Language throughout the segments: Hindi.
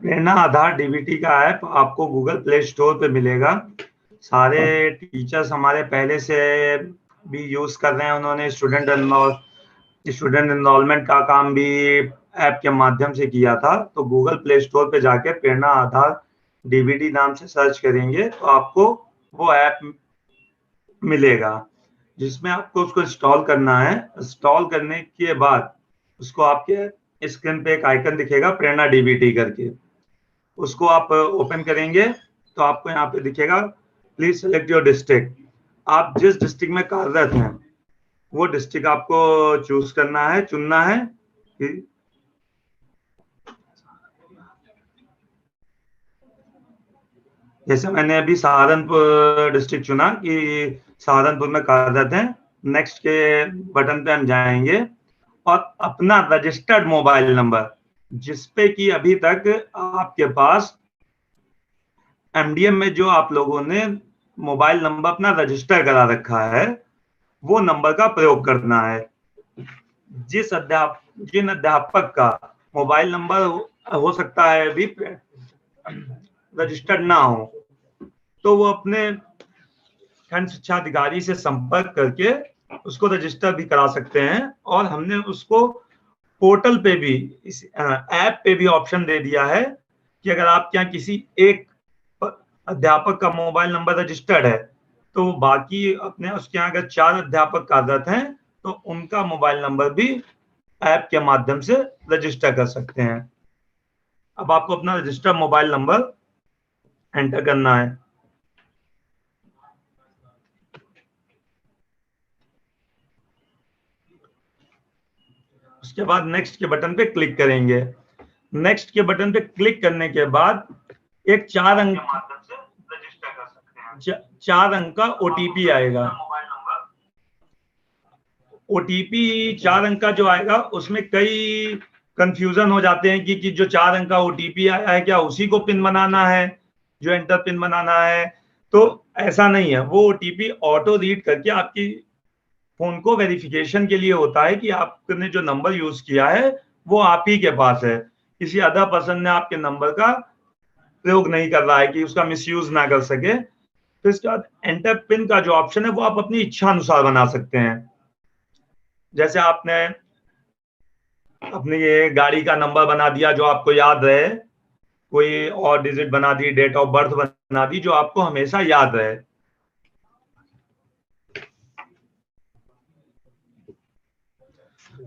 प्रेरणा आधार डीबीटी का ऐप आपको गूगल प्ले स्टोर पे मिलेगा। सारे टीचर्स हमारे पहले से भी यूज कर रहे हैं, उन्होंने स्टूडेंट एनरोलमेंट का काम भी ऐप के माध्यम से किया था। तो गूगल प्ले स्टोर पे जाके प्रेरणा आधार डीबीटी नाम से सर्च करेंगे तो आपको वो ऐप मिलेगा, जिसमें आपको उसको इंस्टॉल करना है। इंस्टॉल करने के बाद उसको आपके स्क्रीन पे एक आइकन दिखेगा प्रेरणा डीबीटी करके, उसको आप ओपन करेंगे तो आपको यहाँ पे दिखेगा प्लीज सेलेक्ट योर डिस्ट्रिक्ट। आप जिस डिस्ट्रिक्ट में कार्यरत हैं वो डिस्ट्रिक्ट आपको चूज करना है, चुनना है कि जैसे मैंने अभी सहारनपुर डिस्ट्रिक्ट चुना कि सहारनपुर में कार्यरत हैं। नेक्स्ट के बटन पे हम जाएंगे और अपना रजिस्टर्ड मोबाइल नंबर जिसपे कि अभी तक आपके पास एमडीएम में जो आप लोगों ने मोबाइल नंबर अपना रजिस्टर करा रखा है वो नंबर का प्रयोग करना है। जिन अध्यापक का मोबाइल नंबर हो सकता है अभी रजिस्टर्ड ना हो तो वो अपने खंड शिक्षा अधिकारी से संपर्क करके उसको रजिस्टर भी करा सकते हैं। और हमने उसको पोर्टल पे भी, इस ऐप पे भी ऑप्शन दे दिया है कि अगर आपके यहाँ किसी एक अध्यापक का मोबाइल नंबर रजिस्टर्ड है तो बाकी अपने उसके यहाँ अगर 4 अध्यापक कार्यरत हैं तो उनका मोबाइल नंबर भी ऐप के माध्यम से रजिस्टर कर सकते हैं। अब आपको अपना रजिस्टर्ड मोबाइल नंबर एंटर करना है। उसके बाद नेक्स्ट के बटन पे क्लिक करेंगे। नेक्स्ट के बटन पे क्लिक करने के बाद एक 4 अंक का ओटीपी आएगा। ओटीपी 4 अंक का जो आएगा उसमें कई कंफ्यूजन हो जाते हैं कि जो 4 अंक का ओटीपी आया है क्या उसी को पिन बनाना है, जो एंटर पिन बनाना है। तो ऐसा नहीं है, वो ओटीपी ऑटो रीड करके आपकी फोन को वेरिफिकेशन के लिए होता है कि आपने जो नंबर यूज किया है वो आप ही के पास है, किसी अदर पर्सन ने आपके नंबर का प्रयोग नहीं कर रहा है कि उसका मिसयूज ना कर सके। तो इसके बाद एंटर पिन का जो ऑप्शन है वो आप अपनी इच्छा अनुसार बना सकते हैं। जैसे आपने अपनी ये गाड़ी का नंबर बना दिया जो आपको याद रहे, कोई और डिजिट बना दी, डेट ऑफ बर्थ बना दी जो आपको हमेशा याद रहे।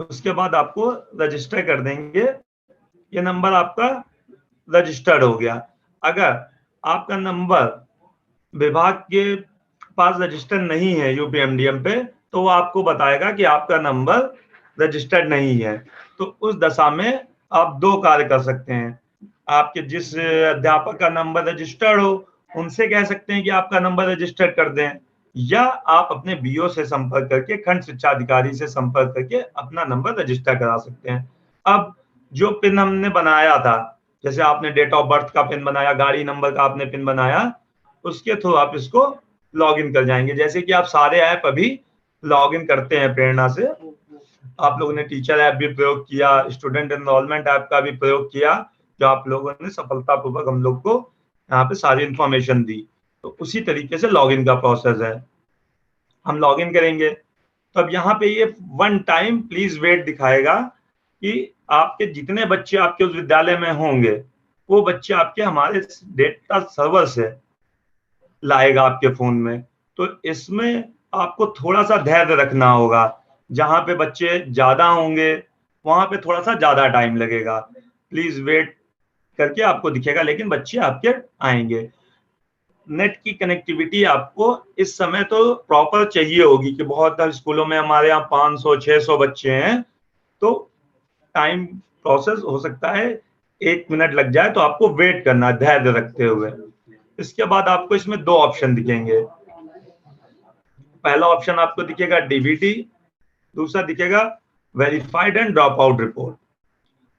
उसके बाद आपको रजिस्टर कर देंगे, ये नंबर आपका रजिस्टर्ड हो गया। अगर आपका नंबर विभाग के पास रजिस्टर नहीं है यूपीएमडीएम पे तो वो आपको बताएगा कि आपका नंबर रजिस्टर्ड नहीं है। तो उस दशा में आप 2 कार्य कर सकते हैं। आपके जिस अध्यापक का नंबर रजिस्टर्ड हो उनसे कह सकते हैं कि आपका नंबर रजिस्टर्ड कर दें, या आप अपने बीओ से संपर्क करके, खंड शिक्षा अधिकारी से संपर्क करके अपना नंबर रजिस्टर करा सकते हैं। अब जो पिन हमने बनाया था, जैसे आपने डेट ऑफ बर्थ का पिन बनाया, गाड़ी नंबर का आपने पिन बनाया, उसके थ्रू आप इसको लॉग इन कर जाएंगे। जैसे कि आप सारे ऐप अभी लॉग इन करते हैं प्रेरणा से, आप लोगों ने टीचर ऐप भी प्रयोग किया, स्टूडेंट एनरोलमेंट ऐप का भी प्रयोग किया, जो आप लोगों ने सफलतापूर्वक हम लोग को यहाँ पे सारी इंफॉर्मेशन दी। तो उसी तरीके से लॉगिन का प्रोसेस है। हम लॉगिन करेंगे तो अब यहाँ पे ये 1 टाइम प्लीज वेट दिखाएगा कि आपके जितने बच्चे आपके उस विद्यालय में होंगे वो बच्चे आपके हमारे डेटा सर्वर से लाएगा आपके फोन में। तो इसमें आपको थोड़ा सा धैर्य रखना होगा। जहां पे बच्चे ज्यादा होंगे वहां पे थोड़ा सा ज्यादा टाइम लगेगा, प्लीज वेट करके आपको दिखेगा, लेकिन बच्चे आपके आएंगे। नेट की कनेक्टिविटी आपको इस समय तो प्रॉपर चाहिए होगी कि बहुत स्कूलों में हमारे यहाँ 500-600 बच्चे हैं, तो टाइम प्रोसेस हो सकता है 1 मिनट लग जाए, तो आपको वेट करना है धैर्य रखते हुए। इसके बाद आपको इसमें 2 ऑप्शन दिखेंगे। पहला ऑप्शन आपको दिखेगा डीबीटी, दूसरा दिखेगा verified and drop out report.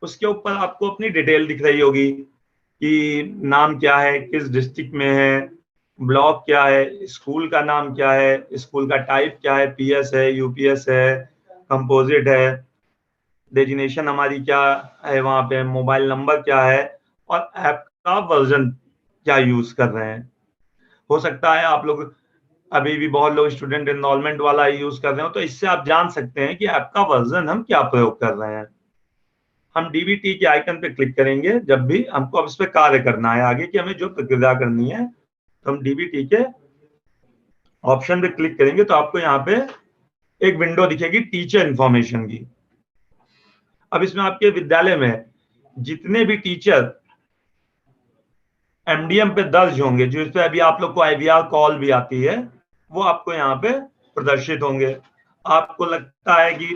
उसके ऊपर आपको अपनी डिटेल दिख रही होगी कि नाम क्या है, किस डिस्ट्रिक्ट में है, ब्लॉक क्या है, स्कूल का नाम क्या है, स्कूल का टाइप क्या है, पीएस है, यूपीएस है, कंपोजिट है, डेजिग्नेशन हमारी क्या है, वहां पे मोबाइल नंबर क्या है, और ऐप का वर्जन क्या यूज कर रहे हैं। हो सकता है आप लोग अभी भी बहुत लोग स्टूडेंट एनरोलमेंट वाला यूज कर रहे हो, तो इससे आप जान सकते हैं कि ऐप का वर्जन हम क्या प्रयोग कर रहे हैं। हम डीबीटी के आइकन पे क्लिक करेंगे जब भी हमको अब इस पे कार्य करना है, आगे की हमें जो प्रक्रिया करनी है, तो हम डीबीटी के ऑप्शन पे क्लिक करेंगे तो आपको यहाँ पे एक विंडो दिखेगी टीचर इंफॉर्मेशन की। अब इसमें आपके विद्यालय में जितने भी टीचर एमडीएम पे दर्ज होंगे, जो इस पे अभी आप लोग को आईवीआर कॉल भी आती है, वो आपको यहाँ पे प्रदर्शित होंगे। आपको लगता है कि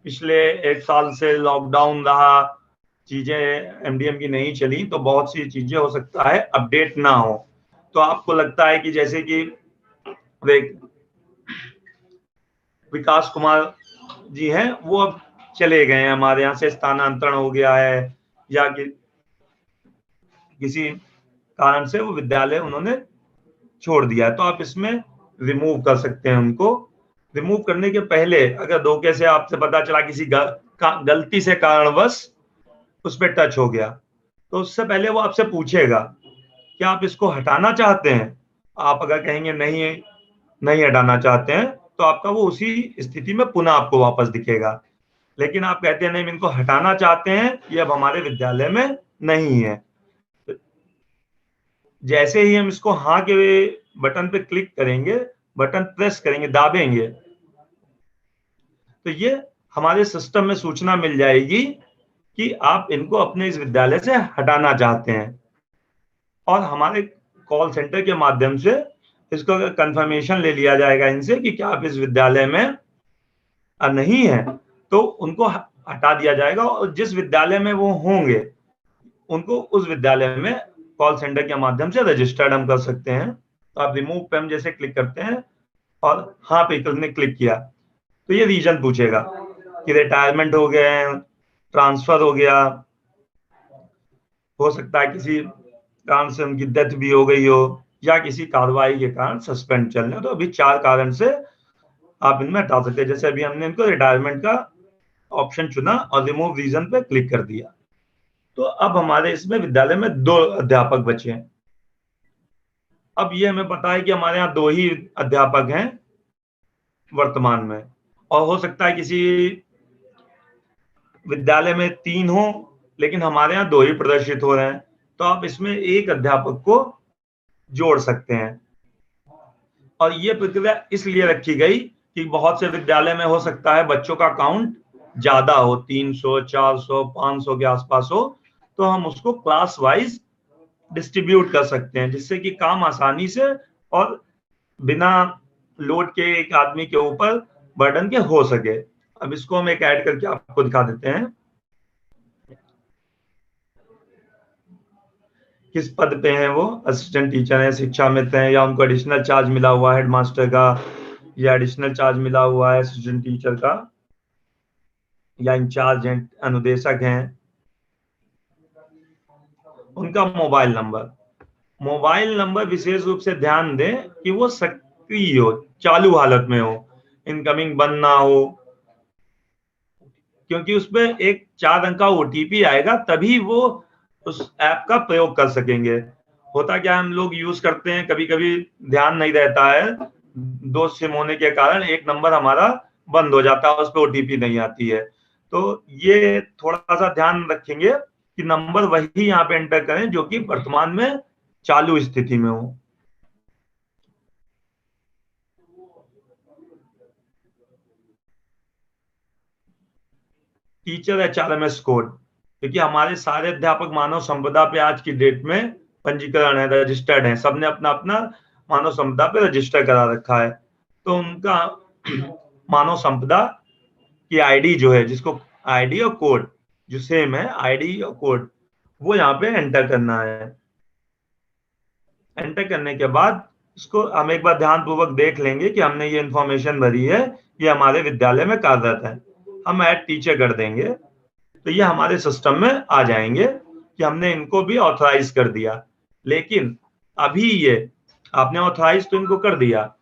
पिछले 1 साल से लॉकडाउन रहा, चीजें एमडीएम की नहीं चली, तो बहुत सी चीजें हो सकता है अपडेट ना हो। तो आपको लगता है कि जैसे कि विकास कुमार जी हैं, वो अब चले गए हैं, हमारे यहाँ से स्थानांतरण हो गया है, या कि किसी कारण से वो विद्यालय उन्होंने छोड़ दिया है, तो आप इसमें रिमूव कर सकते हैं उनको। रिमूव करने के पहले अगर धोखे से आपसे पता चला किसी गलती से कारणवश उस पर टच हो गया, तो उससे पहले वो आपसे पूछेगा कि आप इसको हटाना चाहते हैं। आप अगर कहेंगे नहीं नहीं हटाना चाहते हैं, तो आपका वो उसी स्थिति में पुनः आपको वापस दिखेगा। लेकिन आप कहते हैं नहीं, इनको हटाना चाहते हैं, ये अब हमारे विद्यालय में नहीं है, जैसे ही हम इसको हाँ के बटन पे क्लिक करेंगे, बटन प्रेस करेंगे, दाबेंगे, तो ये हमारे सिस्टम में सूचना मिल जाएगी कि आप इनको अपने इस विद्यालय से हटाना चाहते हैं। और हमारे कॉल सेंटर के माध्यम से इसको कंफर्मेशन ले लिया जाएगा इनसे कि क्या आप इस विद्यालय में नहीं है, तो उनको हटा दिया जाएगा, और जिस विद्यालय में वो होंगे उनको उस विद्यालय में कॉल सेंटर के माध्यम से रजिस्टर्ड हम कर सकते हैं। तो आप रिमूव पे हम जैसे क्लिक करते हैं और हाँ पे हमने क्लिक किया, तो ये रीजन पूछेगा कि रिटायरमेंट हो गए हैं, ट्रांसफर हो गया, हो सकता है किसी कारण से उनकी डेथ भी हो गई हो, या किसी कार्रवाई के कारण सस्पेंड चल रहे हो। तो अभी 4 कारण से आप इनमें हटा सकते हैं। जैसे अभी हमने इनको रिटायरमेंट का ऑप्शन चुना और रिमूव रीजन पे क्लिक कर दिया, तो अब हमारे इसमें विद्यालय में 2 अध्यापक बचे हैं। अब ये हमें पता है कि हमारे यहाँ 2 ही अध्यापक हैं वर्तमान में, और हो सकता है किसी विद्यालय में 3 हो, लेकिन हमारे यहाँ 2 ही प्रदर्शित हो रहे हैं, तो आप इसमें एक अध्यापक को जोड़ सकते हैं। और ये प्रक्रिया इसलिए रखी गई कि बहुत से विद्यालय में हो सकता है बच्चों का काउंट ज्यादा हो, 300, 400, 500 के आसपास हो, तो हम उसको क्लास वाइज डिस्ट्रीब्यूट कर सकते हैं, जिससे कि काम आसानी से और बिना लोड के एक आदमी के ऊपर बर्डन के हो सके। अब इसको हम एक ऐड करके आपको दिखा देते हैं किस पद पे हैं वो। असिस्टेंट टीचर हैं, शिक्षा मित्र हैं, या उनको एडिशनल चार्ज मिला हुआ है हेडमास्टर का, या एडिशनल चार्ज मिला हुआ है असिस्टेंट टीचर का, या इंचार्ज हैं, अनुदेशक हैं। उनका मोबाइल नंबर विशेष रूप से ध्यान दें कि वो सक्रिय हो, चालू हालत में हो, इनकमिंग बंद ना हो, क्योंकि उसमें एक 4 अंक का ओटीपी आएगा, तभी वो उस ऐप का प्रयोग कर सकेंगे। होता क्या, हम लोग यूज करते हैं, कभी कभी ध्यान नहीं रहता है, 2 सिम होने के कारण एक नंबर हमारा बंद हो जाता है, उस पर ओटीपी नहीं आती है। तो ये थोड़ा सा ध्यान रखेंगे कि नंबर वही यहाँ पे एंटर करें जो कि वर्तमान में चालू स्थिति में हो। टीचर एचआरएमएस कोड, क्योंकि हमारे सारे अध्यापक मानव संपदा पे आज की डेट में पंजीकरण है, रजिस्टर्ड है, सबने अपना अपना मानव संपदा पे रजिस्टर करा रखा है, तो उनका मानव संपदा की आईडी जो है, जिसको आईडी और कोड जो सेम है, आईडी और कोड, वो यहाँ पे एंटर करना है। एंटर करने के बाद इसको हम एक बार ध्यान पूर्वक देख लेंगे कि हमने ये इंफॉर्मेशन भरी है, ये हमारे विद्यालय में कार्यरत है। हम ऐड टीचर कर देंगे, तो ये हमारे सिस्टम में आ जाएंगे कि हमने इनको भी ऑथराइज कर दिया। लेकिन अभी ये आपने ऑथराइज तो इनको कर दिया,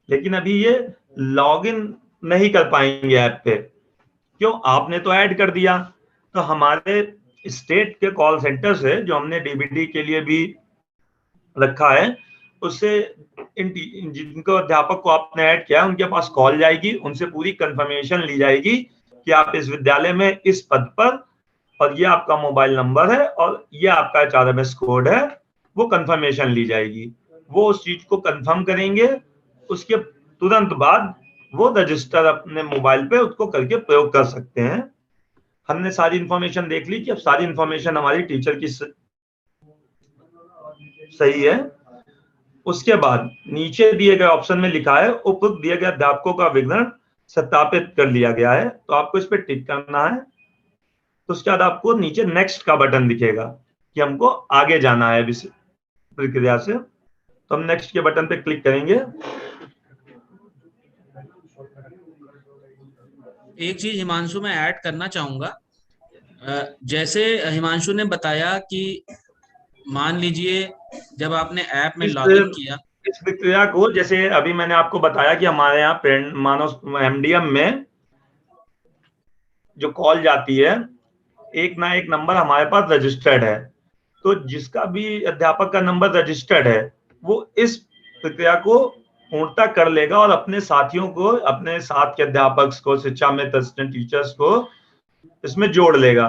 लेकिन अभी ये लॉगिन नहीं कर पाएंगे ऐप पे। क्यों? आपने तो ऐड कर दिया, तो हमारे स्टेट के कॉल सेंटर से, जो हमने डीबीटी के लिए भी रखा है, उससे जिनको अध्यापक को आपने ऐड किया उनके पास कॉल जाएगी, उनसे पूरी कंफर्मेशन ली जाएगी कि आप इस विद्यालय में इस पद पर, और ये आपका मोबाइल नंबर है और ये आपका HRMS कोड है, वो कंफर्मेशन ली जाएगी। वो उस चीज को कंफर्म करेंगे, उसके तुरंत बाद वो रजिस्टर अपने मोबाइल पे उसको करके प्रयोग कर सकते हैं। हमने सारी इंफॉर्मेशन देख ली कि अब सारी इंफॉर्मेशन हमारी टीचर की सही है। उसके बाद नीचे दिए गए ऑप्शन में लिखा है उपयुक्त दिए गए अध्यापकों का विवरण सत्यापित कर लिया गया है, तो आपको इस पर टिक करना है। तो उसके बाद आपको नीचे नेक्स्ट का बटन दिखेगा कि हमको आगे जाना है इस प्रक्रिया से, तो हम नेक्स्ट के बटन पे क्लिक करेंगे। एक चीज हिमांशु मैं ऐड करना चाहूंगा। जैसे हिमांशु ने बताया कि मान लीजिए जब आपने ऐप में इस लॉगिन किया, इस प्रक्रिया को, जैसे अभी मैंने आपको बताया कि हमारे यहाँ मानव MDM में जो कॉल जाती है, एक ना एक नंबर हमारे पास रजिस्टर्ड है, तो जिसका भी अध्यापक का नंबर रजिस्टर्ड है वो इस प्रक्रिया को पूर्णता कर लेगा और अपने साथियों को, अपने साथ के अध्यापक को, शिक्षा मित्र असिस्टेंट टीचर्स को इसमें जोड़ लेगा।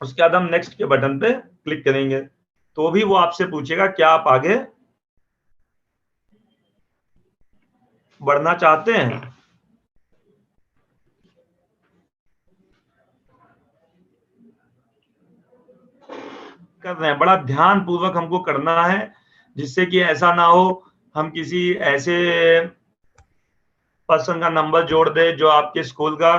उसके बाद हम नेक्स्ट के बटन पे क्लिक करेंगे, तो भी वो आपसे पूछेगा क्या आप आगे बढ़ना चाहते हैं। कर रहे हैं, बड़ा ध्यान पूर्वक हमको करना है, जिससे कि ऐसा ना हो हम किसी ऐसे पर्सन का नंबर जोड़ दे जो आपके स्कूल का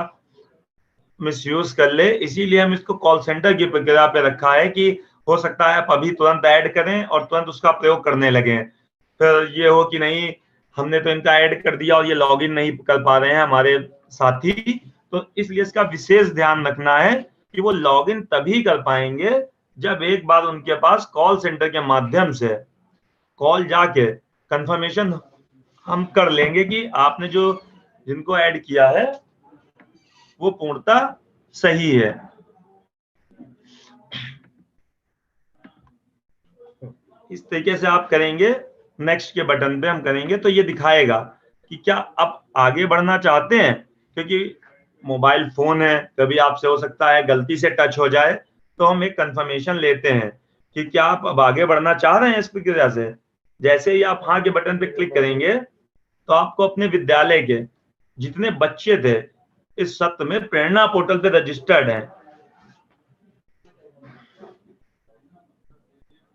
मिसयूज कर ले। इसीलिए हम इसको कॉल सेंटर की प्रक्रिया पे रखा है कि हो सकता है आप अभी तुरंत ऐड करें और तुरंत उसका प्रयोग करने लगे, फिर ये हो कि नहीं हमने तो इनका ऐड कर दिया और ये लॉगिन नहीं कर पा रहे हैं हमारे साथी। तो इसलिए इसका विशेष ध्यान रखना है कि वो लॉगिन तभी कर पाएंगे जब एक बार उनके पास कॉल सेंटर के माध्यम से कॉल जाके कंफर्मेशन हम कर लेंगे कि आपने जो जिनको ऐड किया है वो पूर्णता सही है। इस तरीके से आप करेंगे, नेक्स्ट के बटन पे हम करेंगे तो ये दिखाएगा कि क्या आप आगे बढ़ना चाहते हैं, क्योंकि मोबाइल फोन है, कभी आपसे हो सकता है गलती से टच हो जाए, तो हम एक कंफर्मेशन लेते हैं कि क्या आप अब आगे बढ़ना चाह रहे हैं इस प्रक्रिया से। जैसे ही आप हाँ के बटन पे क्लिक करेंगे तो आपको अपने विद्यालय के जितने बच्चे थे इस सत्र में प्रेरणा पोर्टल पे रजिस्टर्ड हैं,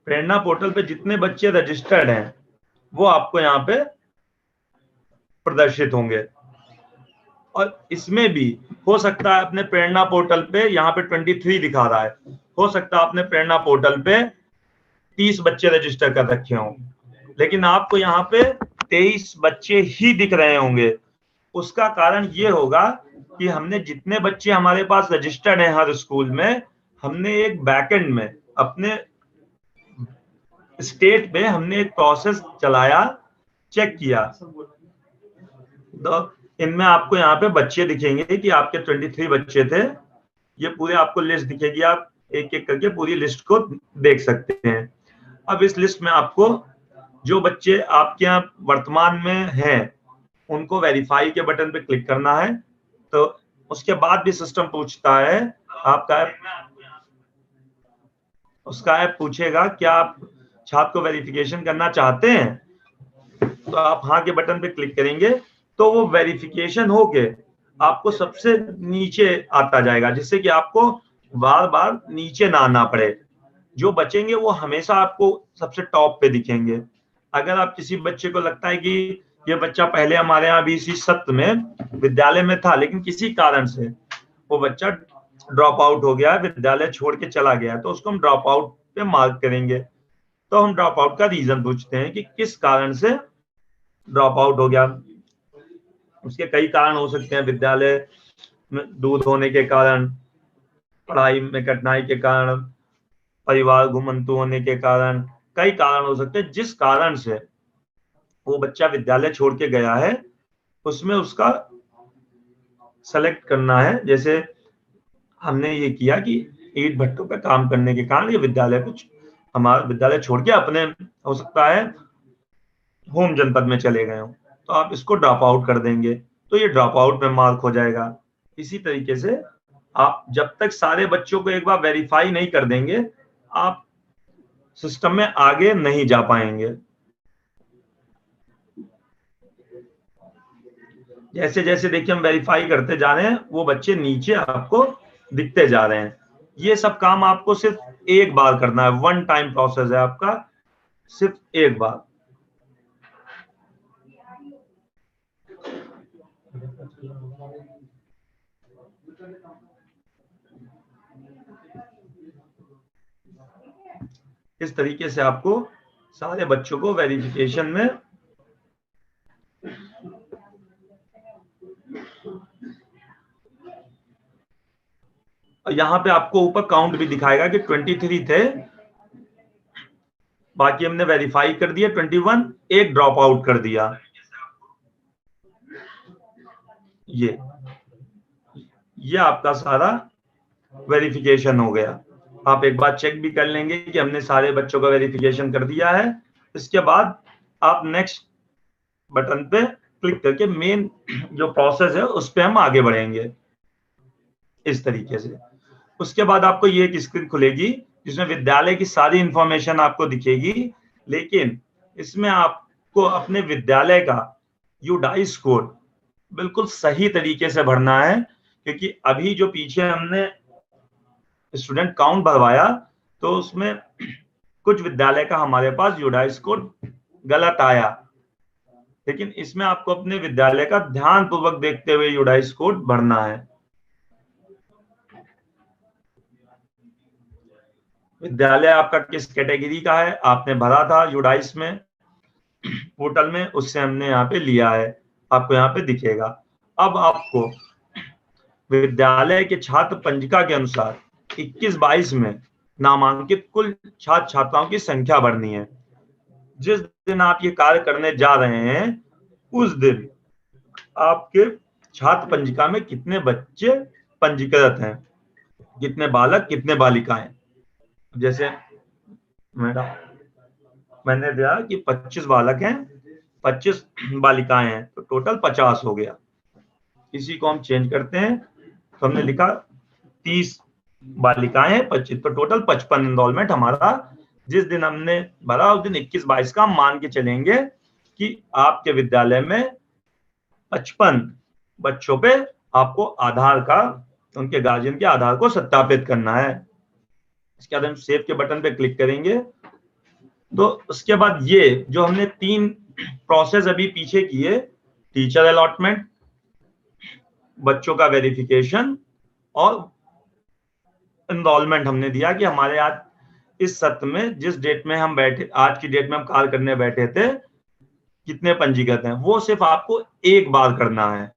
प्रेरणा पोर्टल पे जितने बच्चे रजिस्टर्ड हैं वो आपको यहाँ पे प्रदर्शित होंगे। और इसमें भी हो सकता है अपने प्रेरणा पोर्टल पे यहाँ पे 23 दिखा रहा है, हो सकता है अपने प्रेरणा पोर्टल पे 30 बच्चे रजिस्टर कर रखे हों, लेकिन आपको यहाँ पे 23 बच्चे ही दिख रहे होंगे। उसका कारण ये होगा कि हमने जितने बच्चे हमारे पास रजिस्टर्ड हैं हर स्कूल में, हमने एक बैकएंड में अपने स्टेट पे हमने एक प्रोसेस चलाया, चेक किया, तो इनमें आपको यहाँ पे बच्चे दिखेंगे कि आपके 23 बच्चे थे, ये पूरे आपको लिस्ट दिखेगी, आप एक एक करके पूरी लिस्ट को देख सकते हैं। अब इस लिस्ट में आपको जो बच्चे आपके यहाँ वर्तमान में हैं उनको वेरीफाई के बटन पे क्लिक करना है। तो उसके बाद भी सिस्टम पूछता है आपका उसका ऐप पूछेगा क्या आप छात्र को वेरिफिकेशन करना चाहते हैं, तो आप हाँ के बटन पे क्लिक करेंगे तो वो वेरिफिकेशन होके आपको सबसे नीचे आता जाएगा, जिससे कि आपको बार बार नीचे ना आना पड़े। जो बचेंगे वो हमेशा आपको सबसे टॉप पे दिखेंगे। अगर आप किसी बच्चे को लगता है कि ये बच्चा पहले हमारे यहाँ भी इसी सत्र में विद्यालय में था लेकिन किसी कारण से वो बच्चा ड्रॉप आउट हो गया, विद्यालय छोड़ के चला गया, तो उसको हम ड्रॉप आउट पे मार्क करेंगे। तो हम ड्रॉप आउट का रीजन पूछते हैं कि किस कारण से ड्रॉप आउट हो गया। उसके कई कारण हो सकते हैं, विद्यालय में दूर होने के कारण, पढ़ाई में कठिनाई के कारण, परिवार घुमंतु होने के कारण, कई कारण हो सकते हैं। जिस कारण से वो बच्चा विद्यालय छोड़ के गया है उसमें उसका सेलेक्ट करना है। जैसे हमने ये किया कि ईंट भट्टों पे काम करने के कारण ये विद्यालय कुछ हमारा विद्यालय छोड़ के अपने हो सकता है होम जनपद में चले गए हो, तो आप इसको ड्रॉप आउट कर देंगे तो ये ड्रॉप आउट में मार्क हो जाएगा। इसी तरीके से आप जब तक सारे बच्चों को एक बार वेरीफाई नहीं कर देंगे आप सिस्टम में आगे नहीं जा पाएंगे। जैसे जैसे देखिए हम वेरीफाई करते जा रहे हैं वो बच्चे नीचे आपको दिखते जा रहे हैं। ये सब काम आपको सिर्फ एक बार करना है, वन टाइम प्रोसेस है आपका, सिर्फ एक बार। इस तरीके से आपको सारे बच्चों को वेरिफिकेशन में यहाँ पे आपको ऊपर काउंट भी दिखाएगा कि 23 थे, बाकी हमने वेरीफाई कर दिया 21, एक ड्रॉप आउट कर दिया। ये आपका सारा वेरिफिकेशन हो गया। आप एक बार चेक भी कर लेंगे कि हमने सारे बच्चों का वेरिफिकेशन कर दिया है। इसके बाद आप नेक्स्ट बटन पे क्लिक करके मेन जो प्रोसेस है उस पे हम आगे बढ़ेंगे इस तरीके से। उसके बाद आपको ये एक स्क्रीन खुलेगी जिसमें विद्यालय की सारी इंफॉर्मेशन आपको दिखेगी, लेकिन इसमें आपको अपने विद्यालय का यूडाइस कोड बिल्कुल सही तरीके से भरना है, क्योंकि अभी जो पीछे हमने स्टूडेंट काउंट भरवाया तो उसमें कुछ विद्यालय का हमारे पास यूडाइस कोड गलत आया, लेकिन इसमें आपको अपने विद्यालय का ध्यान पूर्वक देखते हुए यूडाइस कोड भरना है। विद्यालय आपका किस कैटेगरी का है आपने भरा था यूडाइस में पोर्टल में, उससे हमने यहाँ पे लिया है, आपको यहाँ पे दिखेगा। अब आपको विद्यालय के छात्र पंजिका के अनुसार 21-22 में नामांकित कुल छात्र छात्राओं की संख्या भरनी है। जिस दिन आप ये कार्य करने जा रहे हैं उस दिन आपके छात्र पंजिका में कितने बच्चे पंजीकृत हैं, कितने बालक कितने बालिकाएं। जैसे मैंने दिया कि 25 बालक हैं 25 बालिकाएं हैं, तो टोटल 50 हो गया। इसी को हम चेंज करते हैं तो हमने लिखा 30 बालिकाएं हैं 25, तो टोटल 55 इनरोलमेंट हमारा जिस दिन हमने भरा उस दिन 21-22 का हम मान के चलेंगे कि आपके विद्यालय में 55 बच्चों पे आपको आधार का उनके गार्जियन के आधार को सत्यापित करना है। इसके बाद हम सेव के बटन पे क्लिक करेंगे तो उसके बाद ये जो हमने 3 प्रोसेस अभी पीछे किए, टीचर अलॉटमेंट, बच्चों का वेरिफिकेशन और एनरोलमेंट हमने दिया कि हमारे आज इस सत्र में जिस डेट में हम बैठे, आज की डेट में हम कार्य करने बैठे थे, कितने पंजीकृत हैं, वो सिर्फ आपको एक बार करना है,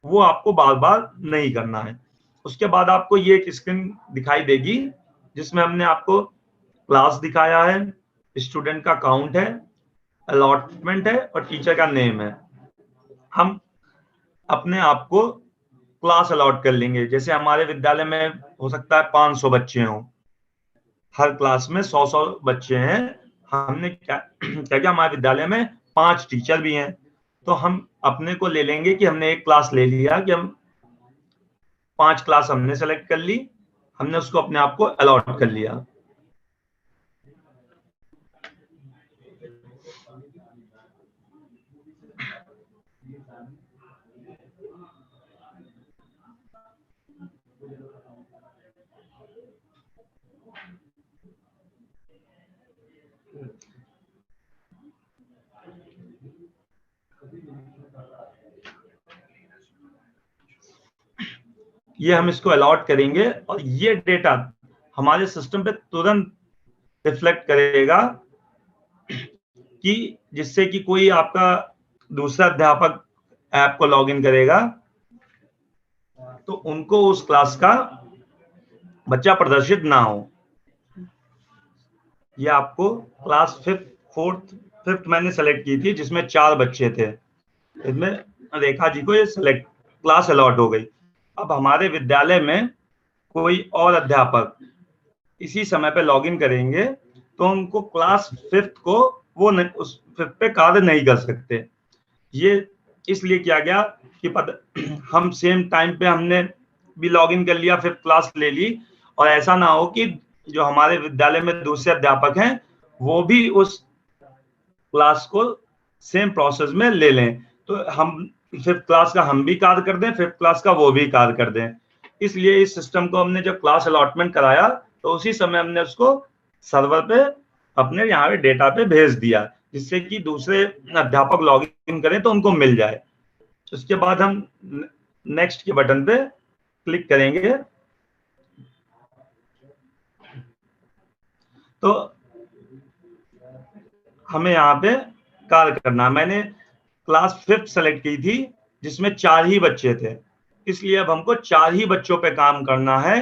वो आपको बार बार नहीं करना है। उसके बाद आपको ये एक स्क्रीन दिखाई देगी जिसमें हमने आपको क्लास दिखाया है, स्टूडेंट का काउंट है, अलॉटमेंट है और टीचर का नेम है। हम अपने आप को क्लास अलॉट कर लेंगे। जैसे हमारे विद्यालय में हो सकता है 500 बच्चे हों, हर क्लास में 100-100 बच्चे हैं। हमने क्या क्या हमारे विद्यालय में 5 टीचर भी हैं, तो हम अपने को ले लेंगे कि हमने एक क्लास ले लिया कि हम 5 क्लास हमने सेलेक्ट कर ली, हमने उसको अपने आप को अलॉट कर लिया। ये हम इसको अलॉट करेंगे और ये डेटा हमारे सिस्टम पे तुरंत रिफ्लेक्ट करेगा कि जिससे कि कोई आपका दूसरा अध्यापक ऐप को लॉगिन करेगा तो उनको उस क्लास का बच्चा प्रदर्शित ना हो। ये आपको क्लास 5th मैंने सेलेक्ट की थी जिसमें 4 बच्चे थे, इसमें रेखा जी को ये सेलेक्ट क्लास अलॉट हो गई। अब हमारे विद्यालय में कोई और अध्यापक इसी समय पे लॉगिन करेंगे तो उनको क्लास 5th को वो उस 5th पे कार्य नहीं कर सकते। ये इसलिए किया गया कि हम सेम टाइम पे हमने भी लॉगिन कर लिया, 5th क्लास ले ली, और ऐसा ना हो कि जो हमारे विद्यालय में दूसरे अध्यापक हैं वो भी उस क्लास को सेम प्रोसेस में ले लें, तो हम 5th क्लास का हम भी कार्य कर दें, 5th क्लास का वो भी कार्य कर दें। इसलिए इस सिस्टम को हमने जब क्लास अलॉटमेंट कराया तो उसी समय हमने उसको सर्वर पे अपने यहाँ पे डेटा पे भेज दिया, जिससे कि दूसरे अध्यापक लॉगिन करें तो उनको मिल जाए। उसके बाद हम नेक्स्ट के बटन पे क्लिक करेंगे तो हमें यहाँ पे कार्य करना है। मैंने क्लास 5th सेलेक्ट की थी जिसमें 4 ही बच्चे थे, इसलिए अब हमको 4 ही बच्चों पे काम करना है।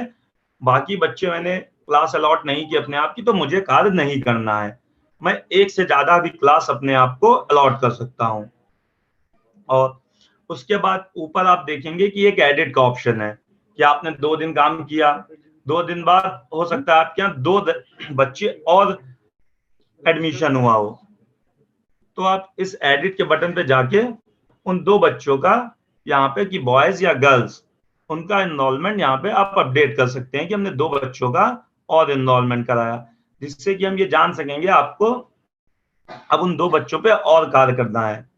बाकी बच्चे मैंने क्लास अलॉट नहीं की अपने आप की, तो मुझे कार्य नहीं करना है। मैं एक से ज्यादा भी क्लास अपने आप को अलॉट कर सकता हूं। और उसके बाद ऊपर आप देखेंगे कि एक एडिट का ऑप्शन है कि आपने 2 दिन काम किया, 2 दिन बाद हो सकता है आपके यहाँ 2 बच्चे और एडमिशन हुआ हो, तो आप इस एडिट के बटन पे जाके उन 2 बच्चों का यहाँ पे कि बॉयज या गर्ल्स, उनका एनरोलमेंट यहाँ पे आप अपडेट कर सकते हैं कि हमने 2 बच्चों का और एनरोलमेंट कराया, जिससे कि हम ये जान सकेंगे आपको अब उन 2 बच्चों पे और कार्य करना है।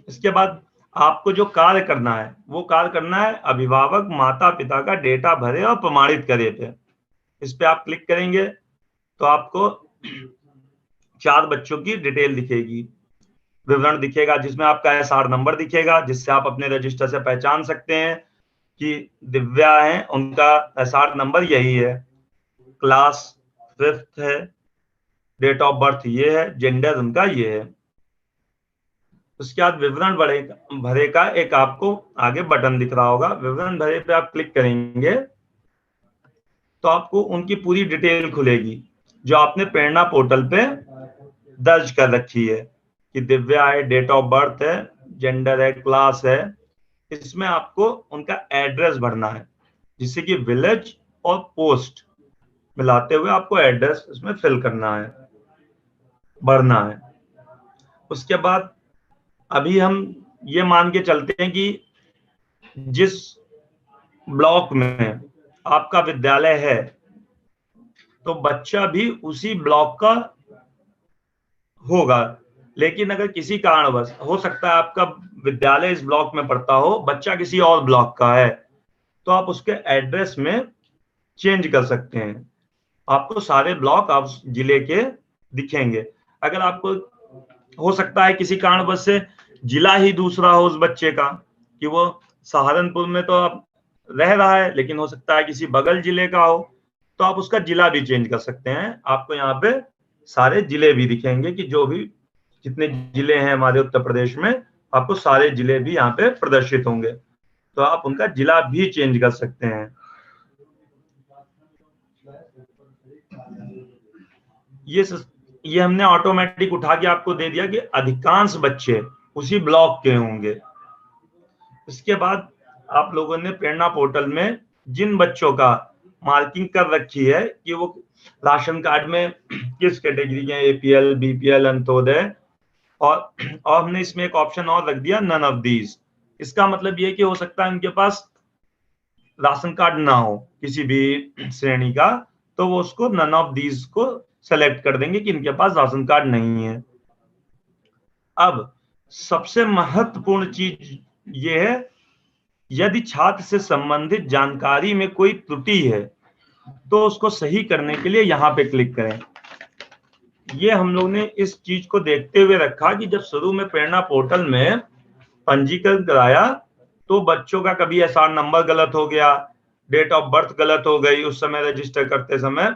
इसके बाद आपको जो कार्य करना है वो कार्य करना है अभिभावक माता पिता का डेटा भरे और प्रमाणित करे पे। इस पे आप क्लिक करेंगे तो आपको 4 बच्चों की डिटेल दिखेगी, विवरण दिखेगा, जिसमें आपका एसआर नंबर दिखेगा, जिससे आप अपने रजिस्टर से पहचान सकते हैं कि दिव्या है, उनका एसआर नंबर यही है, क्लास 5th है, डेट ऑफ बर्थ ये है, जेंडर उनका ये है। उसके बाद विवरण भरे का एक आपको आगे बटन दिख रहा होगा, विवरण भरे पे आप क्लिक करेंगे तो आपको उनकी पूरी डिटेल खुलेगी जो आपने प्रेरणा पोर्टल पे दर्ज कर रखी है कि दिव्या है, डेट ऑफ बर्थ है, जेंडर है, क्लास है। इसमें आपको उनका एड्रेस भरना है, जिससे कि विलेज और पोस्ट मिलाते हुए आपको एड्रेस इसमें फिल करना है, भरना है। उसके बाद अभी हम ये मान के चलते हैं कि जिस ब्लॉक में आपका विद्यालय है तो बच्चा भी उसी ब्लॉक का होगा, लेकिन अगर किसी कारणवश हो सकता है आपका विद्यालय इस ब्लॉक में पड़ता हो, बच्चा किसी और ब्लॉक का है, तो आप उसके एड्रेस में चेंज कर सकते हैं। आपको सारे ब्लॉक आप जिले के दिखेंगे। अगर आपको हो सकता है किसी कारणवश से जिला ही दूसरा हो उस बच्चे का, कि वो सहारनपुर में तो आप रह रहा है लेकिन हो सकता है किसी बगल जिले का हो, तो आप उसका जिला भी चेंज कर सकते हैं। आपको यहाँ पे सारे जिले भी दिखेंगे कि जो भी जितने जिले हैं हमारे उत्तर प्रदेश में, आपको सारे जिले भी यहाँ पे प्रदर्शित होंगे, तो आप उनका जिला भी चेंज कर सकते हैं। ये हमने ऑटोमेटिक उठा के आपको दे दिया कि अधिकांश बच्चे उसी ब्लॉक के होंगे। इसके बाद आप लोगों ने प्रेरणा पोर्टल में जिन बच्चों का मार्किंग कर रखी है कि वो राशन कार्ड में किस कैटेगरी के, एपीएल, बीपीएल, अंत्योदय, और हमने इसमें एक ऑप्शन और रख दिया नन ऑफ दीज। इसका मतलब ये कि हो सकता है उनके पास राशन कार्ड ना हो किसी भी श्रेणी का, तो वो उसको नन ऑफ दीज को सेलेक्ट कर देंगे कि इनके पास राशन कार्ड नहीं है। अब सबसे महत्वपूर्ण चीज ये है, यदि छात्र से संबंधित जानकारी में कोई त्रुटि है तो उसको सही करने के लिए यहाँ पे क्लिक करें। ये हम लोग ने इस चीज को देखते हुए रखा कि जब शुरू में प्रेरणा पोर्टल में पंजीकरण कराया तो बच्चों का कभी एसआर नंबर गलत हो गया, डेट ऑफ बर्थ गलत हो गई उस समय रजिस्टर करते समय,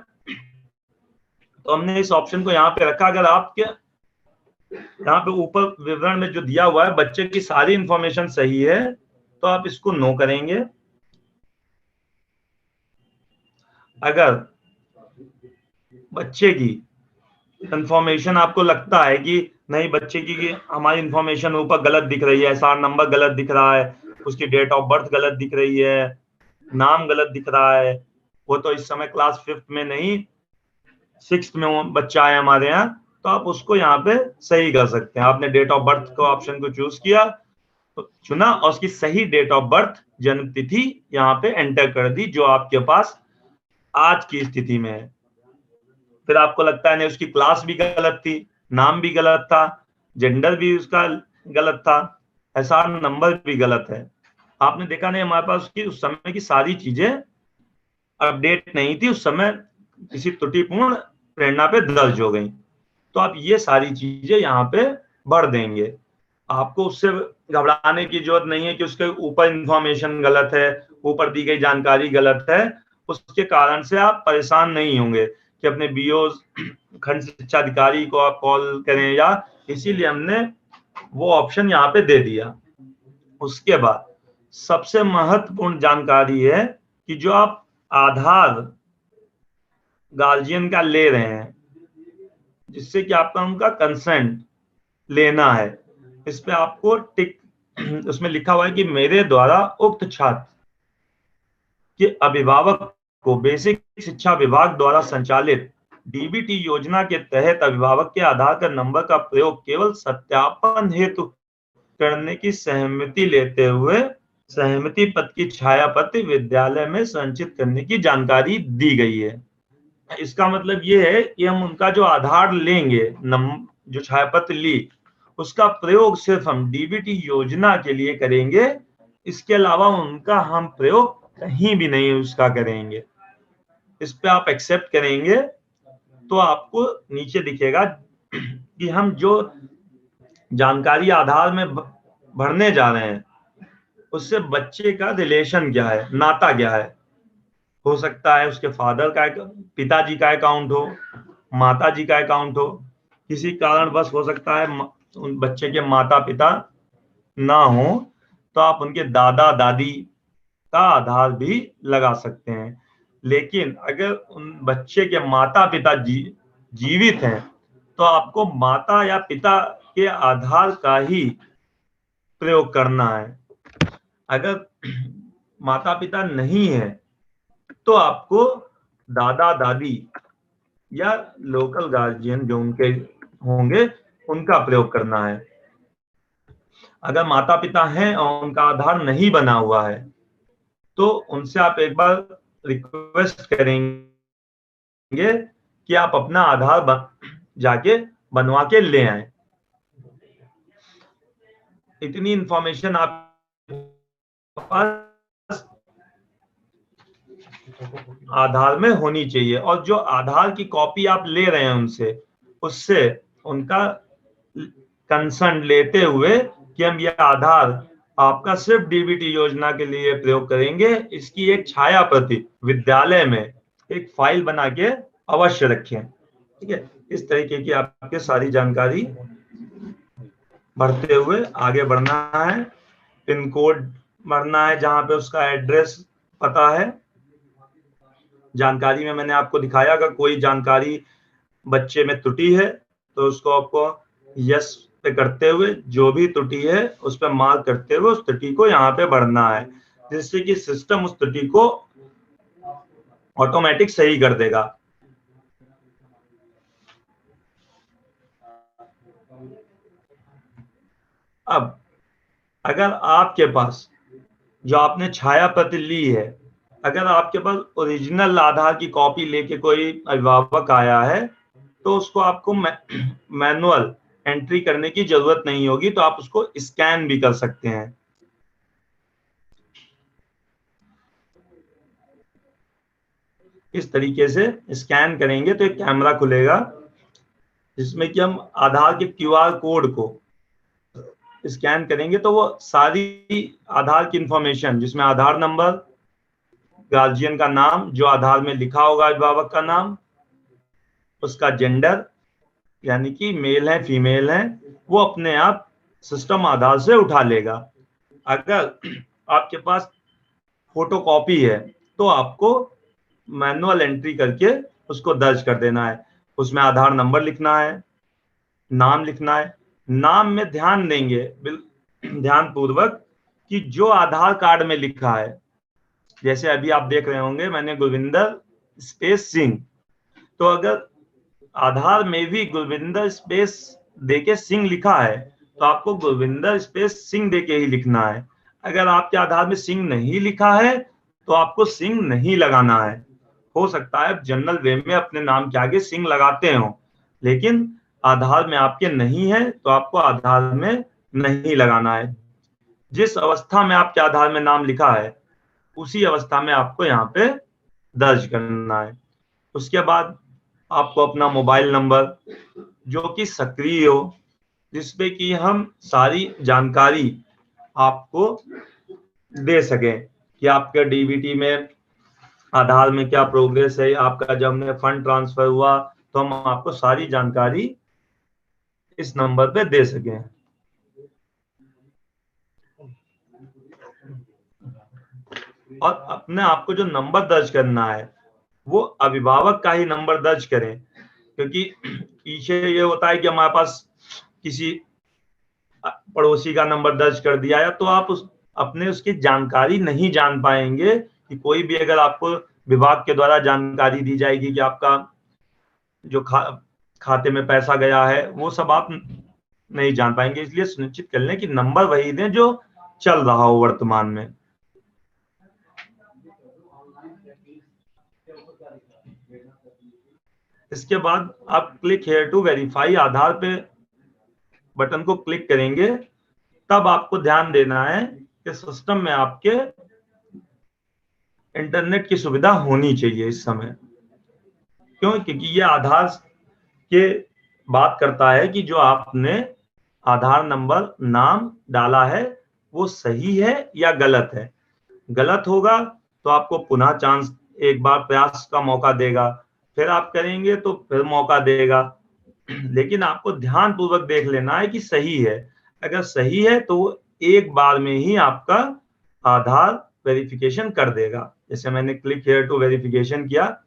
तो हमने इस ऑप्शन को यहाँ पे रखा। अगर आपके यहाँ पे ऊपर विवरण में जो दिया हुआ है बच्चे की सारी इंफॉर्मेशन सही है तो आप इसको नो करेंगे। अगर बच्चे की इंफॉर्मेशन आपको लगता है कि नहीं, बच्चे की हमारी इंफॉर्मेशन ऊपर गलत दिख रही है, एसआर नंबर गलत दिख रहा है, उसकी डेट ऑफ बर्थ गलत दिख रही है, नाम गलत दिख रहा है, वो तो इस समय क्लास 5th में नहीं 6th में वो बच्चा है हमारे यहाँ, तो आप उसको यहाँ पे सही कर सकते हैं। आपने डेट ऑफ बर्थ को ऑप्शन को चूज किया, तो चुना और उसकी सही डेट ऑफ बर्थ जन्म तिथि यहाँ पे एंटर कर दी जो आपके पास आज की स्थिति में है। फिर आपको लगता है नहीं उसकी क्लास भी गलत थी, नाम भी गलत था, जेंडर भी उसका गलत था, एसआर नंबर भी गलत है, आपने देखा नहीं हमारे पास उसकी उस समय की सारी चीजें अपडेट नहीं थी, उस समय किसी त्रुटिपूर्ण प्रेरणा पे दर्ज हो गई। तो आप ये सारी चीजें यहाँ पे भर देंगे। आपको उससे घबराने की जरूरत नहीं है कि उसके ऊपर इंफॉर्मेशन गलत है, ऊपर दी गई जानकारी गलत है, उसके कारण से आप परेशान नहीं होंगे कि अपने बीओ खंड शिक्षा अधिकारी को आप कॉल करें या, इसीलिए हमने वो ऑप्शन यहाँ पे दे दिया। उसके बाद सबसे महत्वपूर्ण जानकारी है कि जो आप आधार गार्जियन का ले रहे हैं, जिससे कि आपका उनका कंसेंट लेना है, इस पे आपको टिक उसमें लिखा हुआ है कि मेरे द्वारा उक्त छात्र के अभिभावक को बेसिक शिक्षा विभाग द्वारा संचालित डीबीटी योजना के तहत अभिभावक के आधार कार्ड नंबर का प्रयोग केवल सत्यापन हेतु करने की सहमति लेते हुए सहमति पत्र की छायाप्रति विद्यालय में संचित करने की जानकारी दी गई है। इसका मतलब ये है कि हम उनका जो आधार लेंगे, जो छायापत्र ली, उसका प्रयोग सिर्फ हम डीबीटी योजना के लिए करेंगे, इसके अलावा उनका हम प्रयोग कहीं भी नहीं उसका करेंगे। इस पे आप एक्सेप्ट करेंगे तो आपको नीचे दिखेगा कि हम जो जानकारी आधार में भरने जा रहे हैं उससे बच्चे का रिलेशन क्या है, नाता क्या है। हो सकता है उसके फादर का, पिताजी का अकाउंट हो, माताजी का अकाउंट हो, किसी कारणवश हो सकता है उन बच्चे के माता पिता ना हो, तो आप उनके दादा दादी का आधार भी लगा सकते हैं। लेकिन अगर उन बच्चे के माता पिता जीवित हैं तो आपको माता या पिता के आधार का ही प्रयोग करना है। अगर माता पिता नहीं है तो आपको दादा दादी या लोकल गार्जियन जो उनके होंगे उनका प्रयोग करना है। अगर माता पिता हैं और उनका आधार नहीं बना हुआ है तो उनसे आप एक बार रिक्वेस्ट करेंगे कि आप अपना आधार जाके बनवा के ले आए। इतनी इंफॉर्मेशन आप पास आधार में होनी चाहिए, और जो आधार की कॉपी आप ले रहे हैं उनसे, उससे उनका कंसर्न लेते हुए कि हम यह आधार आपका सिर्फ डीबीटी योजना के लिए प्रयोग करेंगे, इसकी एक छाया प्रति विद्यालय में एक फाइल बना के अवश्य रखें। ठीक है, इस तरीके की आपके सारी जानकारी भरते हुए आगे बढ़ना है। पिन कोड भरना है जहां पे उसका एड्रेस पता है। जानकारी में मैंने आपको दिखाया अगर कोई जानकारी बच्चे में त्रुटि है तो उसको आपको यस पे करते हुए जो भी त्रुटि है उस पर मार्क करते हुए उस त्रुटि को यहाँ पे भरना है, जिससे कि सिस्टम उस त्रुटि को ऑटोमेटिक सही कर देगा। अब अगर आपके पास जो आपने छाया प्रति ली है, अगर आपके पास ओरिजिनल आधार की कॉपी लेके कोई अभिभावक आया है तो उसको आपको मैनुअल एंट्री करने की जरूरत नहीं होगी, तो आप उसको स्कैन भी कर सकते हैं। इस तरीके से स्कैन करेंगे तो एक कैमरा खुलेगा जिसमें कि हम आधार के क्यूआर कोड को स्कैन करेंगे तो वो सारी आधार की इंफॉर्मेशन, जिसमें आधार नंबर, गार्जियन का नाम जो आधार में लिखा होगा, अभिभावक का नाम, उसका जेंडर यानी कि मेल है फीमेल है, वो अपने आप सिस्टम आधार से उठा लेगा। अगर आपके पास फोटोकॉपी है तो आपको मैनुअल एंट्री करके उसको दर्ज कर देना है। उसमें आधार नंबर लिखना है, नाम लिखना है। नाम में ध्यान देंगे ध्यान पूर्वक कि जो आधार कार्ड में लिखा है, जैसे अभी आप देख रहे होंगे मैंने गुरविंदर स्पेस सिंह, तो अगर आधार में भी गुरविंदर स्पेस देके सिंह लिखा है तो आपको गुरविंदर स्पेस सिंह देके ही लिखना है। अगर आपके आधार में सिंह नहीं लिखा है तो आपको सिंह नहीं लगाना है। हो सकता है जनरल वे में अपने नाम के आगे सिंह लगाते हो, लेकिन आधार में आपके नहीं है तो आपको आधार में नहीं लगाना है। जिस अवस्था में आपके आधार में नाम लिखा है उसी अवस्था में आपको यहाँ पे दर्ज करना है। उसके बाद आपको अपना मोबाइल नंबर जो कि सक्रिय हो, जिसपे कि हम सारी जानकारी आपको दे सकें कि आपके डीबीटी में आधार में क्या प्रोग्रेस है, आपका जब में फंड ट्रांसफर हुआ, तो हम आपको सारी जानकारी इस नंबर पे दे सकें। और अपने आपको जो नंबर दर्ज करना है वो अभिभावक का ही नंबर दर्ज करें, क्योंकि पीछे ये होता है कि हमारे पास किसी पड़ोसी का नंबर दर्ज कर दिया है तो आप अपने उसकी जानकारी नहीं जान पाएंगे कि कोई भी अगर आपको विभाग के द्वारा जानकारी दी जाएगी कि आपका जो खाते में पैसा गया है वो सब आप नहीं जान पाएंगे। इसलिए सुनिश्चित कर लें कि नंबर वही दें जो चल रहा हो वर्तमान में। इसके बाद आप क्लिक हेयर टू वेरीफाई आधार पे बटन को क्लिक करेंगे, तब आपको ध्यान देना है कि सिस्टम में आपके इंटरनेट की सुविधा होनी चाहिए इस समय। क्यों? क्योंकि ये आधार के बात करता है कि जो आपने आधार नंबर नाम डाला है वो सही है या गलत है। गलत होगा तो आपको पुनः चांस, एक बार प्रयास का मौका देगा, फिर आप करेंगे तो फिर मौका देगा। लेकिन आपको ध्यान पूर्वक देख लेना है कि सही है। अगर सही है तो एक बार में ही आपका आधार वेरिफिकेशन कर देगा। जैसे मैंने क्लिक हियर टू वेरिफिकेशन किया,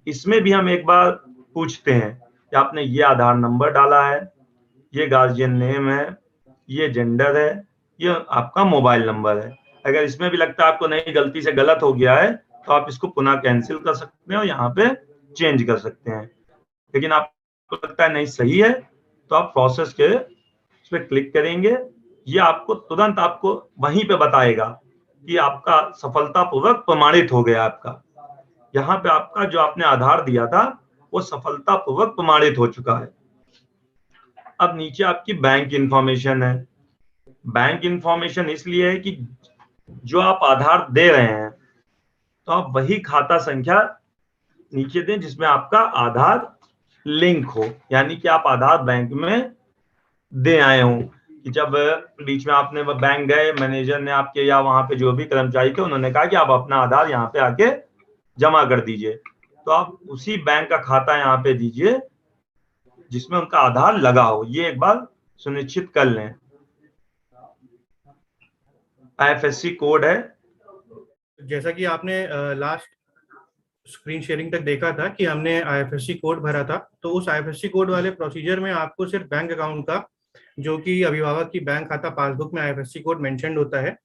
इसमें भी हम एक बार पूछते हैं कि आपने ये आधार नंबर डाला है, ये गार्जियन नेम है, ये जेंडर है, ये आपका मोबाइल नंबर है। अगर इसमें भी लगता है आपको नहीं गलती से गलत हो गया है तो आप इसको पुनः कैंसिल कर सकते हैं और यहाँ पे चेंज कर सकते हैं। लेकिन आपको लगता है नहीं सही है तो आप प्रोसेस के उस पर क्लिक करेंगे। ये आपको तुरंत आपको वहीं पे बताएगा कि आपका सफलतापूर्वक प्रमाणित हो गया। आपका यहाँ पे आपका जो आपने आधार दिया था वो सफलतापूर्वक प्रमाणित हो चुका है। अब नीचे आपकी बैंक इंफॉर्मेशन है। बैंक इंफॉर्मेशन इसलिए है कि जो आप आधार दे रहे हैं तो आप वही खाता संख्या नीचे दें जिसमें आपका आधार लिंक हो, यानी कि आप आधार बैंक में दे आए हो। कि जब बीच में आपने बैंक गए, मैनेजर ने आपके या वहां पे जो भी कर्मचारी थे उन्होंने कहा कि आप अपना आधार यहाँ पे आके जमा कर दीजिए, तो आप उसी बैंक का खाता यहाँ पे दीजिए जिसमें उनका आधार लगा हो। ये एक बार सुनिश्चित कर लें। आईएफएससी कोड है, जैसा कि आपने लास्ट स्क्रीन शेयरिंग तक देखा था कि हमने आईएफएससी कोड भरा था, तो उस आईएफएससी कोड वाले प्रोसीजर में आपको सिर्फ बैंक अकाउंट का, जो कि अभिभावक की बैंक खाता पासबुक में आईएफएससी कोड मेंशन्ड होता है,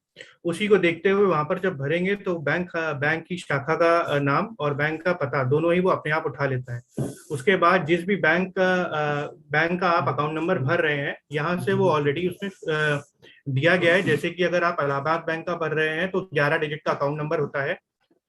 उसी को देखते हुए वहां पर जब भरेंगे तो बैंक की शाखा का नाम और बैंक का पता दोनों ही वो अपने आप उठा लेता है। उसके बाद जिस भी बैंक का आप अकाउंट नंबर भर रहे हैं, यहाँ से वो ऑलरेडी उसमें दिया गया है। जैसे कि अगर आप इलाहाबाद बैंक का भर रहे हैं तो 11 डिजिट का अकाउंट नंबर होता है,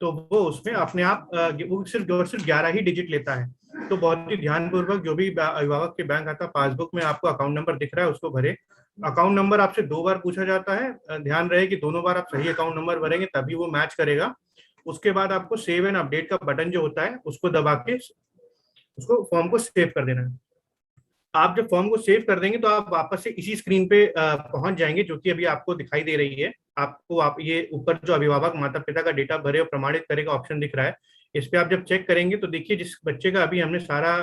तो वो उसमें अपने आप वो सिर्फ 11 ही डिजिट लेता है। तो बहुत ही ध्यानपूर्वक जो भी अभिभावक के बैंक खाता पासबुक में आपको अकाउंट नंबर दिख रहा है उसको भरे। अकाउंट नंबर आपसे 2 बार पूछा जाता है, ध्यान रहे कि दोनों बार आप सही अकाउंट नंबर भरेंगे तभी वो मैच करेगा। उसके बाद आपको सेव एंड अपडेट का बटन जो होता है उसको दबा के उसको फॉर्म को सेव कर देना है। आप जब फॉर्म को सेव कर देंगे तो आप वापस से इसी स्क्रीन पे पहुंच जाएंगे जो कि अभी आपको दिखाई दे रही है। आपको ये ऊपर जो अभिभावक माता पिता का डेटा भरे और प्रमाणित करे का ऑप्शन दिख रहा है, इस पे आप जब चेक करेंगे तो देखिए जिस बच्चे का अभी हमने सारा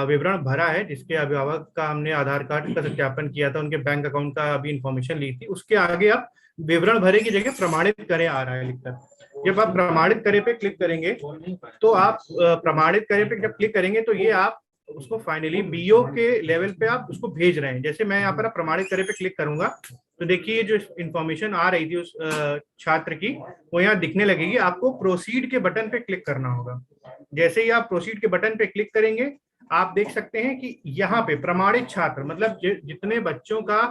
विवरण भरा है, जिसके अभिभावक का हमने आधार कार्ड का सत्यापन किया था, उनके बैंक अकाउंट का अभी इंफॉर्मेशन ली थी, उसके आगे आप विवरण भरे की जगह प्रमाणित करे आ रहा है लिखकर। जब आप प्रमाणित करे पे क्लिक करेंगे तो आप प्रमाणित करे पे जब क्लिक करेंगे तो ये आप उसको फाइनली बीओ के लेवल पे आप उसको भेज रहे हैं। जैसे मैं यहाँ पर प्रमाणित करे पे क्लिक करूंगा तो देखिए जो इंफॉर्मेशन आ रही थी उस छात्र की वो यहाँ दिखने लगेगी। आपको प्रोसीड के बटन पे क्लिक करना होगा। जैसे ही आप प्रोसीड के बटन पे क्लिक करेंगे आप देख सकते हैं कि यहाँ पे प्रमाणित छात्र मतलब जितने बच्चों का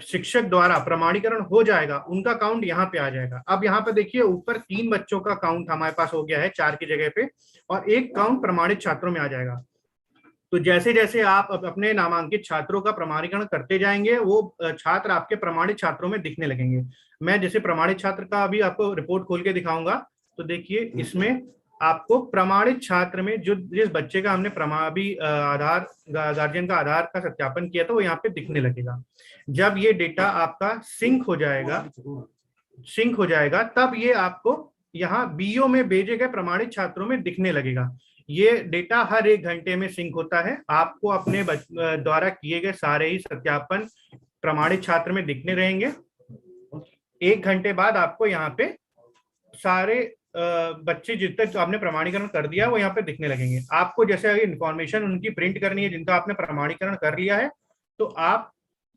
शिक्षक द्वारा प्रमाणीकरण हो जाएगा उनका काउंट यहाँ पे आ जाएगा। अब यहाँ पे देखिए ऊपर 3 बच्चों का काउंट हमारे पास हो गया है 4 की जगह पे, और 1 काउंट प्रमाणित छात्रों में आ जाएगा। तो जैसे जैसे आप अपने नामांकित छात्रों का प्रमाणीकरण करते जाएंगे वो छात्र आपके प्रमाणित छात्रों में दिखने लगेंगे। मैं जैसे प्रमाणित छात्र का अभी आपको रिपोर्ट खोल के दिखाऊंगा तो देखिए इसमें आपको प्रमाणित छात्र में जो जिस बच्चे का हमने अभी आधार गार्जियन का आधार का सत्यापन किया था वो यहाँ पे दिखने लगेगा। जब ये डेटा आपका सिंक हो जाएगा तब ये आपको यहाँ बीओ में भेजे गए प्रमाणित छात्रों में दिखने लगेगा। ये डेटा हर 1 घंटे में सिंक होता है। आपको अपने द्वारा किए गए सारे ही सत्यापन प्रमाणित छात्र में दिखने रहेंगे। 1 घंटे बाद आपको यहाँ पे सारे बच्चे जितने जो आपने प्रमाणीकरण कर दिया वो यहाँ पे दिखने लगेंगे। आपको जैसे इंफॉर्मेशन उनकी प्रिंट करनी है जिनका आपने प्रमाणीकरण कर लिया है तो आप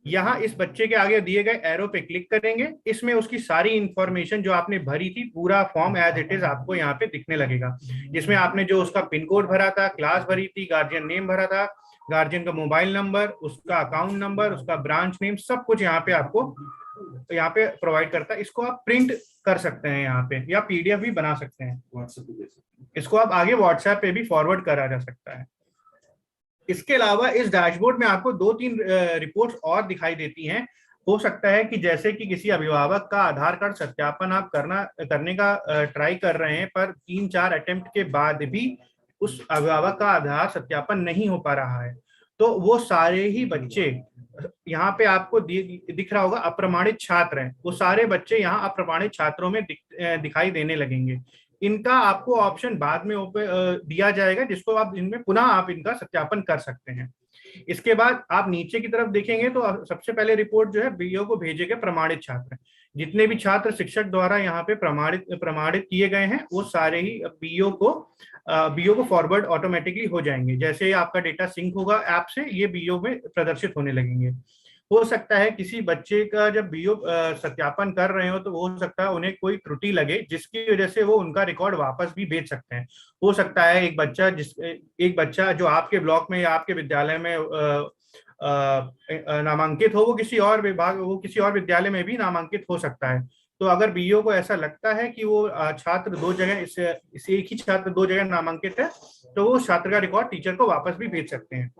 यहाँ इस बच्चे के आगे दिए गए एरो पे क्लिक करेंगे। इसमें उसकी सारी इंफॉर्मेशन जो आपने भरी थी पूरा फॉर्म एज इट इज आपको यहाँ पे दिखने लगेगा, जिसमें आपने जो उसका पिन कोड भरा था, क्लास भरी थी, गार्जियन नेम भरा था, गार्जियन का मोबाइल नंबर, उसका अकाउंट नंबर, उसका ब्रांच नेम, सब कुछ यहाँ पे आपको यहाँ पे प्रोवाइड करता है। इसको आप प्रिंट कर सकते हैं यहाँ पे या पीडीएफ भी बना सकते हैं। इसको आप आगे व्हाट्सएप पे भी फॉरवर्ड करा जा सकता है। इसके अलावा इस डैशबोर्ड में आपको 2-3 रिपोर्ट्स और दिखाई देती हैं। हो सकता है कि जैसे कि किसी अभिभावक का आधार कार्ड सत्यापन आप करने का ट्राई कर रहे हैं पर 3-4 अटेम्प्ट के बाद भी उस अभिभावक का आधार सत्यापन नहीं हो पा रहा है तो वो सारे ही बच्चे यहाँ पे आपको दिख रहा होगा अप्रमाणित छात्र हैं, वो सारे बच्चे यहाँ अप्रमाणित छात्रों में दिखाई देने लगेंगे। इनका आपको ऑप्शन बाद में दिया जाएगा जिसको आप इनमें पुनः आप इनका सत्यापन कर सकते हैं। इसके बाद आप नीचे की तरफ देखेंगे तो सबसे पहले रिपोर्ट जो है बीओ को भेजे गए प्रमाणित छात्र, जितने भी छात्र शिक्षक द्वारा यहाँ पे प्रमाणित किए गए हैं वो सारे ही बीओ को फॉरवर्ड ऑटोमेटिकली हो जाएंगे। जैसे आपका डेटा सिंक होगा ऐप से ये बीओ में प्रदर्शित होने लगेंगे। हो सकता है किसी बच्चे का जब बीओ सत्यापन कर रहे हो तो हो सकता है उन्हें कोई त्रुटि लगे जिसकी वजह से वो उनका रिकॉर्ड वापस भी भेज सकते हैं। हो सकता है एक बच्चा जो आपके ब्लॉक में या आपके विद्यालय में नामांकित हो वो किसी और विद्यालय में भी नामांकित हो सकता है। तो अगर बीओ को ऐसा लगता है कि वो छात्र 2 जगह इस एक ही छात्र 2 जगह नामांकित है तो वो छात्र का रिकॉर्ड टीचर को वापस भी भेज सकते हैं।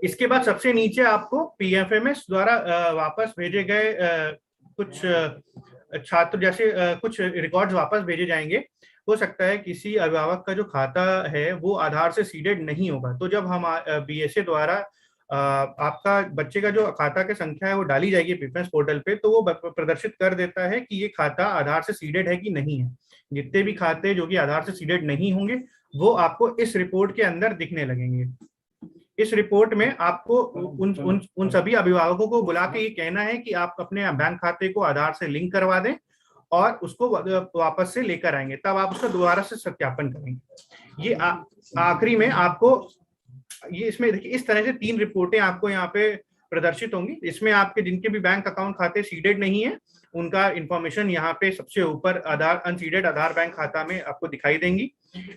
इसके बाद सबसे नीचे आपको पीएफएमएस द्वारा वापस भेजे गए कुछ छात्र जैसे कुछ रिकॉर्ड्स वापस भेजे जाएंगे। हो सकता है किसी अभिभावक का जो खाता है वो आधार से सीडेड नहीं होगा तो जब हम बीएसए द्वारा आपका बच्चे का जो खाता की संख्या है वो डाली जाएगी पीएफएमएस पोर्टल पे तो वो प्रदर्शित कर देता है कि ये खाता आधार से सीडेड है कि नहीं है। जितने भी खाते जो कि आधार से सीडेड नहीं होंगे वो आपको इस रिपोर्ट के अंदर दिखने लगेंगे। इस रिपोर्ट में आपको उन सभी अभिभावकों को बुला के ये कहना है कि आप अपने बैंक खाते को आधार से लिंक करवा दें और उसको वापस से लेकर आएंगे, तब आप उसका दोबारा से सत्यापन करेंगे। ये आखिरी में आपको ये इसमें देखिए इस तरह से 3 रिपोर्टें आपको यहाँ पे प्रदर्शित होंगी। इसमें आपके जिनके भी बैंक अकाउंट खाते सीडेड नहीं है उनका इंफॉर्मेशन यहाँ पे सबसे ऊपर अनसीडेड आधार बैंक खाता में आपको दिखाई देंगी।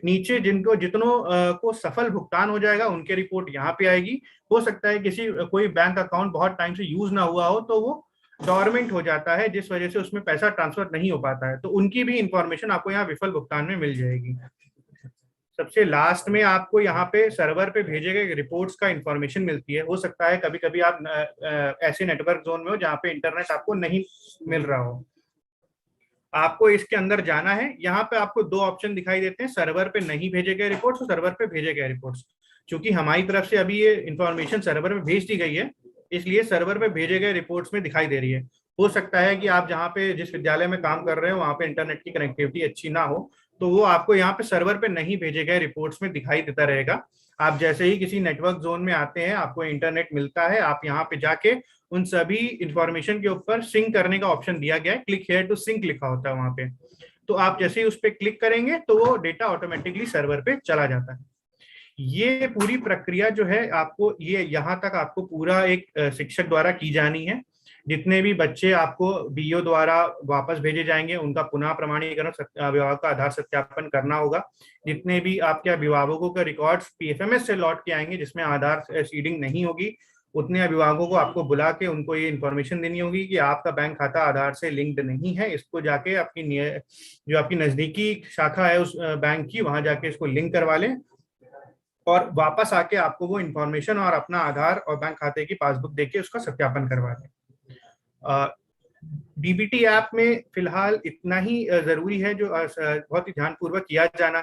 नीचे जितनों को सफल भुगतान हो जाएगा उनके रिपोर्ट यहाँ पे आएगी। हो सकता है कोई बैंक अकाउंट बहुत टाइम से यूज ना हुआ हो तो वो डॉर्मेंट हो जाता है जिस वजह से उसमें पैसा ट्रांसफर नहीं हो पाता है तो उनकी भी इंफॉर्मेशन आपको यहाँ विफल भुगतान में मिल जाएगी। सबसे लास्ट में आपको यहाँ पे सर्वर पे भेजे गए रिपोर्ट्स का इंफॉर्मेशन मिलती है। हो सकता है कभी कभी आप ऐसे नेटवर्क जोन में हो जहाँ पे इंटरनेट आपको नहीं मिल रहा हो, आपको इसके अंदर जाना है। यहाँ पे आपको 2 ऑप्शन दिखाई देते हैं, सर्वर पे नहीं भेजे गए रिपोर्ट्स और सर्वर पे भेजे गए रिपोर्ट्स। क्योंकि हमारी तरफ से अभी ये इंफॉर्मेशन सर्वर में भेज दी गई है इसलिए सर्वर पे भेजे गए रिपोर्ट्स में दिखाई दे रही है। हो सकता है कि आप जहाँ पे जिस विद्यालय में काम कर रहे हो वहाँ पे इंटरनेट की कनेक्टिविटी अच्छी ना हो तो वो आपको यहाँ पे सर्वर पे नहीं भेजे गए रिपोर्ट्स में दिखाई देता रहेगा। आप जैसे ही किसी नेटवर्क जोन में आते हैं आपको इंटरनेट मिलता है, आप यहाँ पे जाके उन सभी इंफॉर्मेशन के ऊपर सिंक करने का ऑप्शन दिया गया है, क्लिक हियर टू सिंक लिखा होता है वहां पे। तो आप जैसे ही उस पर क्लिक करेंगे तो वो डेटा ऑटोमेटिकली सर्वर पे चला जाता है। ये पूरी प्रक्रिया जो है आपको ये यहाँ तक आपको पूरा एक शिक्षक द्वारा की जानी है। जितने भी बच्चे आपको बीओ द्वारा वापस भेजे जाएंगे उनका पुनः प्रमाणीकरण अभिभावक का आधार सत्यापन करना होगा। जितने भी आपके अभिभावकों के रिकॉर्ड्स पीएफएमएस से लौट के आएंगे जिसमें आधार सीडिंग नहीं होगी, उतने अभिभावकों को आपको बुला के उनको ये इन्फॉर्मेशन देनी होगी कि आपका बैंक खाता आधार से लिंक्ड नहीं है, इसको जाके आपकी जो आपकी नजदीकी शाखा है उस बैंक की, वहां जाके इसको लिंक करवा लें और वापस आके आपको वो इन्फॉर्मेशन और अपना आधार और बैंक खाते की पासबुक देके उसका सत्यापन करवा लें। डीबीटी ऐप में फिलहाल इतना ही जरूरी है जो बहुत ही ध्यानपूर्वक किया जाना है।